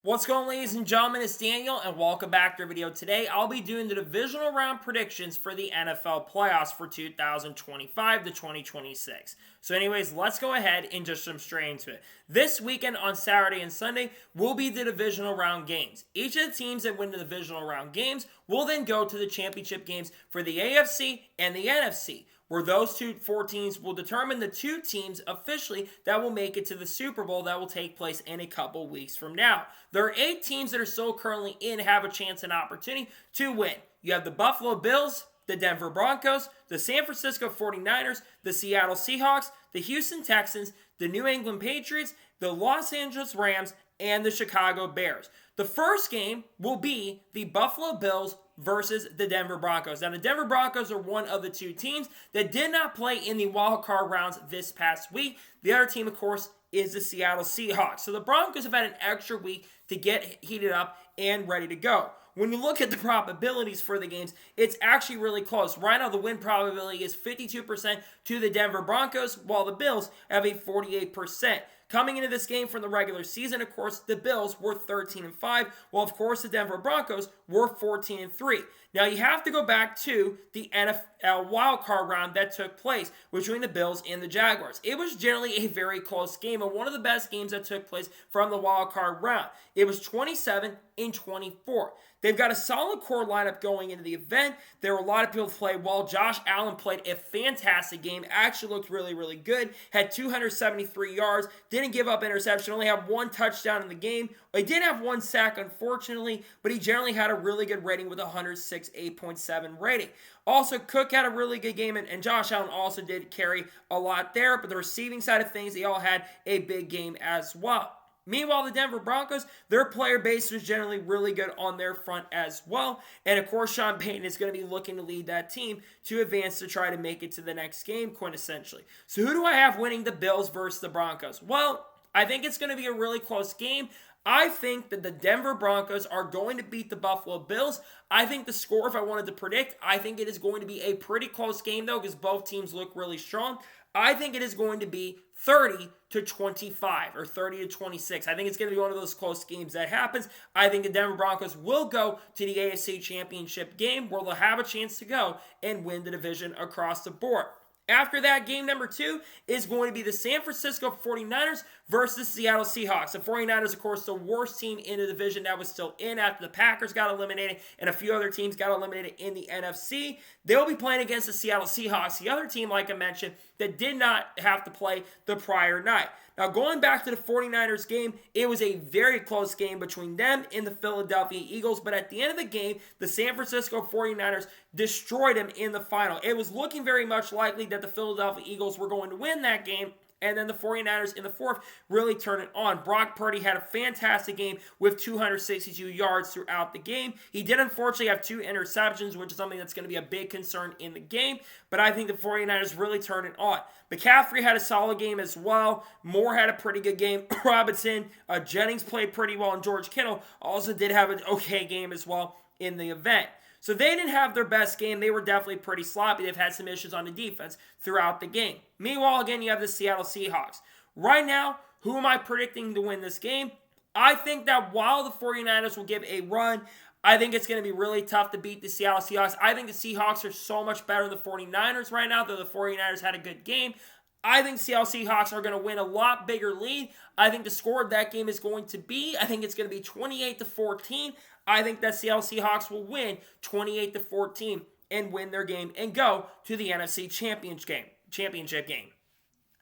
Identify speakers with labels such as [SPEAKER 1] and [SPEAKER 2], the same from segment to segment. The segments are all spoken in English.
[SPEAKER 1] What's going on, ladies and gentlemen? It's Daniel, and welcome back to our video. Today, I'll be doing the divisional round predictions for the NFL playoffs for 2025 to 2026. So anyways, let's go ahead and just jump straight into it. This weekend on Saturday and Sunday will be the divisional round games. Each of the teams that win the divisional round games will then go to the championship games for the AFC and the NFC, where those four teams will determine the two teams officially that will make it to the Super Bowl that will take place in a couple weeks from now. There are 8 teams that are still currently in have a chance and opportunity to win. You have the Buffalo Bills, the Denver Broncos, the San Francisco 49ers, the Seattle Seahawks, the Houston Texans, the New England Patriots, the Los Angeles Rams, and the Chicago Bears. The first game will be the Buffalo Bills versus the Denver Broncos. Now, the Denver Broncos are one of the two teams that did not play in the wild card rounds this past week. The other team, of course, is the Seattle Seahawks. So the Broncos have had an extra week to get heated up and ready to go. When you look at the probabilities for the games, it's actually really close. Right now, the win probability is 52% to the Denver Broncos, while the Bills have a 48%. Coming into this game from the regular season, of course, the Bills were 13-5, while of course the Denver Broncos were 14-3. Now you have to go back to the NFL wildcard round that took place between the Bills and the Jaguars. It was generally a very close game and one of the best games that took place from the wildcard round. It was 27-24. They've got a solid core lineup going into the event. There were a lot of people to play well. Josh Allen played a fantastic game. Actually looked really, really good. Had 273 yards. Didn't give up interception. Only had one touchdown in the game. He did have one sack, unfortunately, but he generally had a really good rating with 106 8.7 rating. Also, Cook had a really good game, and Josh Allen also did carry a lot there, but the receiving side of things, they all had a big game as well. Meanwhile, the Denver Broncos, their player base was generally really good on their front as well. And of course, Sean Payton is going to be looking to lead that team to advance to try to make it to the next game, quintessentially. So who do I have winning the Bills versus the Broncos? Well, I think it's going to be a really close game. I think that the Denver Broncos are going to beat the Buffalo Bills. I think the score, if I wanted to predict, I think it is going to be a pretty close game, though, because both teams look really strong. I think it is going to be 30-25 or 30-26. I think it's going to be one of those close games that happens. I think the Denver Broncos will go to the AFC Championship game where they'll have a chance to go and win the division across the board. After that, game number 2 is going to be the San Francisco 49ers versus the Seattle Seahawks. The 49ers, of course, the worst team in the division that was still in after the Packers got eliminated and a few other teams got eliminated in the NFC. They'll be playing against the Seattle Seahawks, the other team, like I mentioned, that did not have to play the prior night. Now, going back to the 49ers game, it was a very close game between them and the Philadelphia Eagles, but at the end of the game, the San Francisco 49ers destroyed them in the final. It was looking very much likely that the Philadelphia Eagles were going to win that game, and then the 49ers in the fourth really turned it on. Brock Purdy had a fantastic game with 262 yards throughout the game. He did unfortunately have 2 interceptions, which is something that's going to be a big concern in the game, but I think the 49ers really turned it on. McCaffrey had a solid game as well. Moore had a pretty good game. Robinson, Jennings played pretty well, and George Kittle also did have an okay game as well in the event. So they didn't have their best game. They were definitely pretty sloppy. They've had some issues on the defense throughout the game. Meanwhile, again, you have the Seattle Seahawks. Right now, who am I predicting to win this game? I think that while the 49ers will give a run, I think it's going to be really tough to beat the Seattle Seahawks. I think the Seahawks are so much better than the 49ers right now, though the 49ers had a good game. I think Seattle Seahawks are going to win a lot bigger lead. I think the score of that game is going to be, I think it's going to be 28-14. I think that Seattle Seahawks will win 28-14 and win their game and go to the NFC championship game.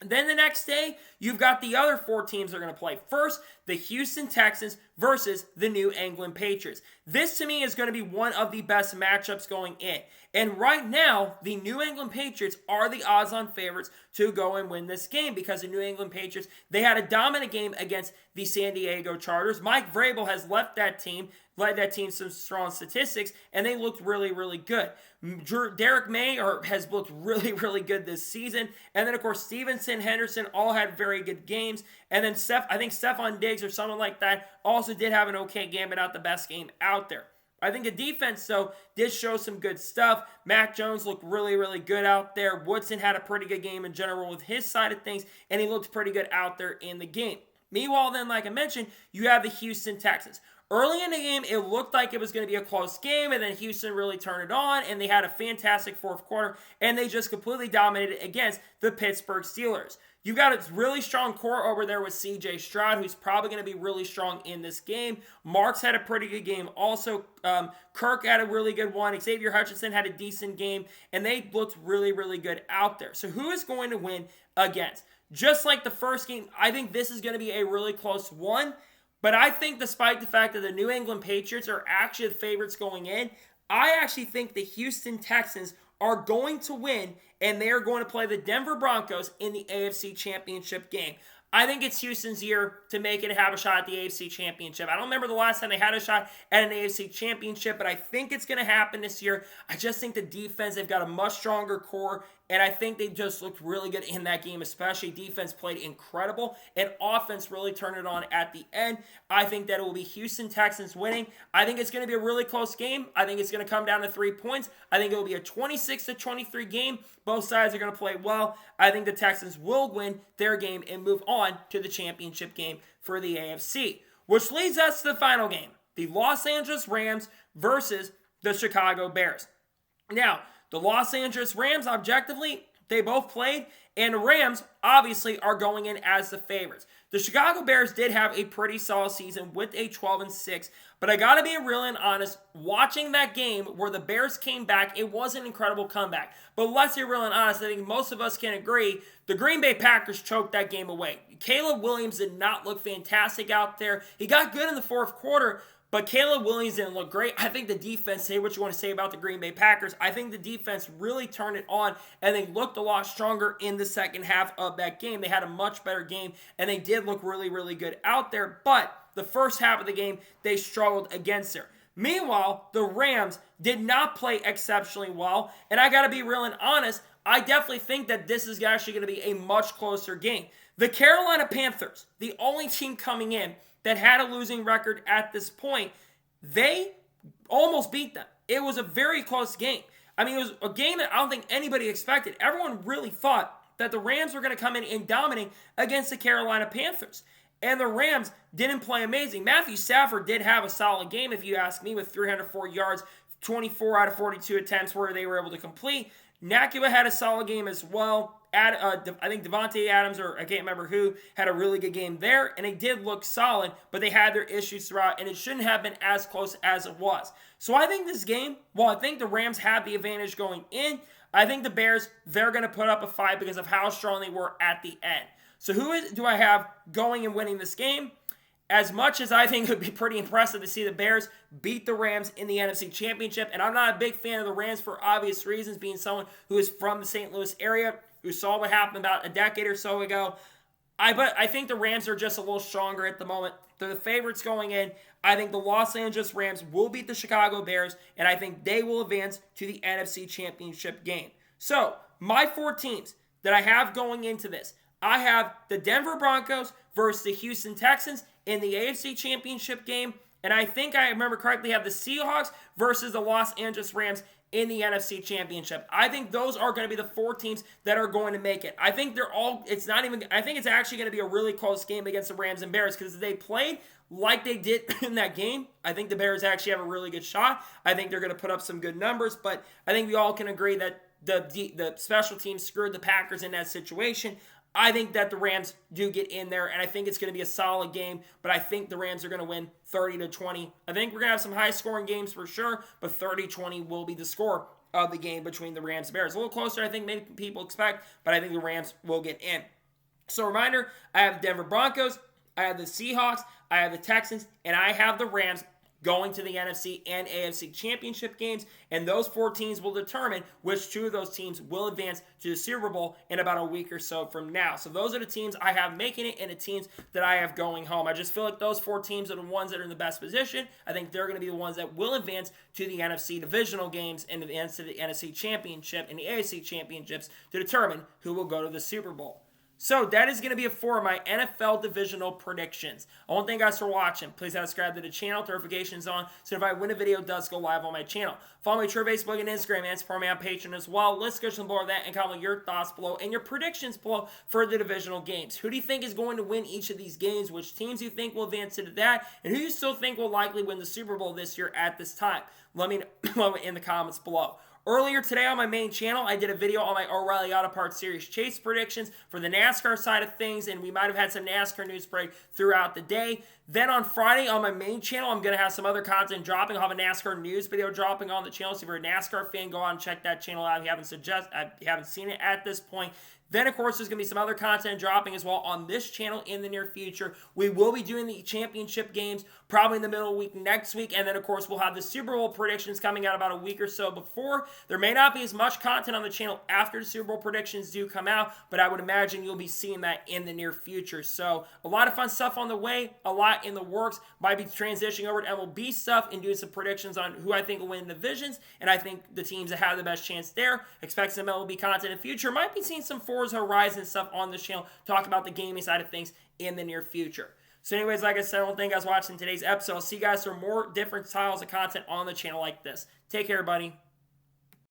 [SPEAKER 1] And then the next day, you've got the other 4 teams that are going to play. First, the Houston Texans versus the New England Patriots. This, to me, is going to be one of the best matchups going in. And right now, the New England Patriots are the odds-on favorites to go and win this game because the New England Patriots, they had a dominant game against the San Diego Chargers. Mike Vrabel has led that team some strong statistics, and they looked really, really good. Derek May has looked really, really good this season. And then, of course, Stevenson, Henderson all had very good games. And then I think Stephon Diggs or someone like that also did have an okay game, but not the best game out there. I think the defense, though, did show some good stuff. Mac Jones looked really, really good out there. Woodson had a pretty good game in general with his side of things, and he looked pretty good out there in the game. Meanwhile, then, like I mentioned, you have the Houston Texans. Early in the game, it looked like it was going to be a close game, and then Houston really turned it on, and they had a fantastic fourth quarter, and they just completely dominated against the Pittsburgh Steelers. You've got a really strong core over there with C.J. Stroud, who's probably going to be really strong in this game. Marks had a pretty good game also. Kirk had a really good one. Xavier Hutchinson had a decent game, and they looked really, really good out there. So who is going to win against? Just like the first game, I think this is going to be a really close one. But I think despite the fact that the New England Patriots are actually the favorites going in, I actually think the Houston Texans are going to win, and they are going to play the Denver Broncos in the AFC Championship game. I think it's Houston's year to make it have a shot at the AFC Championship. I don't remember the last time they had a shot at an AFC Championship, but I think it's going to happen this year. I just think the defense, they've got a much stronger core, and I think they just looked really good in that game, especially defense played incredible, and offense really turned it on at the end. I think that it will be Houston Texans winning. I think it's going to be a really close game. I think it's going to come down to 3 points. I think it will be a 26-23 game. Both sides are going to play well. I think the Texans will win their game and move on to the championship game for the AFC, which leads us to the final game, the Los Angeles Rams versus the Chicago Bears. Now, the Los Angeles Rams, objectively, they both played, and the Rams, obviously, are going in as the favorites. The Chicago Bears did have a pretty solid season with a 12-6, but I gotta be real and honest, watching that game where the Bears came back, it was an incredible comeback. But let's be real and honest, I think most of us can agree, the Green Bay Packers choked that game away. Caleb Williams did not look fantastic out there. He got good in the fourth quarter, but Caleb Williams didn't look great. I think the defense, say what you want to say about the Green Bay Packers, I think the defense really turned it on, and they looked a lot stronger in the second half of that game. They had a much better game, and they did look really, really good out there. But the first half of the game, they struggled against there. Meanwhile, the Rams did not play exceptionally well, and I got to be real and honest, I definitely think that this is actually going to be a much closer game. The Carolina Panthers, the only team coming in that had a losing record at this point, they almost beat them. It was a very close game. I mean, it was a game that I don't think anybody expected. Everyone really thought that the Rams were going to come in and dominate against the Carolina Panthers. And the Rams didn't play amazing. Matthew Stafford did have a solid game, if you ask me, with 304 yards, 24 out of 42 attempts where they were able to complete. Nakua had a solid game as well. I think Devontae Adams, or I can't remember who, had a really good game there, and they did look solid, but they had their issues throughout, and it shouldn't have been as close as it was. So I think this game, while I think the Rams had the advantage going in, I think the Bears, they're going to put up a fight because of how strong they were at the end. So do I have going and winning this game? As much as I think it would be pretty impressive to see the Bears beat the Rams in the NFC Championship, and I'm not a big fan of the Rams for obvious reasons, being someone who is from the St. Louis area, who saw what happened about a decade or so ago. But I think the Rams are just a little stronger at the moment. They're the favorites going in. I think the Los Angeles Rams will beat the Chicago Bears, and I think they will advance to the NFC Championship game. So, my 4 teams that I have going into this, I have the Denver Broncos versus the Houston Texans in the AFC Championship game, and I think I remember correctly, have the Seahawks versus the Los Angeles Rams in the NFC Championship. I think those are going to be the 4 teams that are going to make it. I think I think it's actually going to be a really close game against the Rams and Bears, because they played like they did in that game. I think the Bears actually have a really good shot. I think they're going to put up some good numbers, but I think we all can agree that the special teams screwed the Packers in that situation. I think that the Rams do get in there, and I think it's going to be a solid game, but I think the Rams are going to win 30-20. I think we're going to have some high-scoring games for sure, but 30-20 will be the score of the game between the Rams and Bears. A little closer, I think, maybe people expect, but I think the Rams will get in. So, reminder, I have the Denver Broncos, I have the Seahawks, I have the Texans, and I have the Rams going to the NFC and AFC championship games, and those 4 teams will determine which 2 of those teams will advance to the Super Bowl in about a week or so from now. So those are the teams I have making it and the teams that I have going home. I just feel like those 4 teams are the ones that are in the best position. I think they're going to be the ones that will advance to the NFC Divisional games and advance to the NFC Championship and the AFC Championships to determine who will go to the Super Bowl. So that is going to be it for my NFL divisional predictions. I want to thank you guys for watching. Please subscribe to the channel, notifications on, so if I win a video, it does go live on my channel. Follow me on Twitter, Facebook, and Instagram, and support me on Patreon as well. Let's go below that and comment your thoughts below and your predictions below for the divisional games. Who do you think is going to win each of these games? Which teams do you think will advance into that? And who do you still think will likely win the Super Bowl this year at this time? Let me know in the comments below. Earlier today on my main channel, I did a video on my O'Reilly Auto Parts Series Chase predictions for the NASCAR side of things, and we might have had some NASCAR news break throughout the day. Then on Friday on my main channel, I'm going to have some other content dropping. I'll have a NASCAR news video dropping on the channel, so if you're a NASCAR fan, go out and check that channel out if you haven't seen it at this point. Then, of course, there's going to be some other content dropping as well on this channel in the near future. We will be doing the championship games probably in the middle of the week next week. And then, of course, we'll have the Super Bowl predictions coming out about a week or so before. There may not be as much content on the channel after the Super Bowl predictions do come out, but I would imagine you'll be seeing that in the near future. So a lot of fun stuff on the way, a lot in the works. Might be transitioning over to MLB stuff and doing some predictions on who I think will win divisions. And I think the teams that have the best chance there. Expect some MLB content in the future. Might be seeing some Forza Horizon stuff on this channel, talk about the gaming side of things in the near future. So anyways, like I said, I want to thank you guys for watching today's episode. I'll see you guys for more different styles of content on the channel like this. Take care, buddy.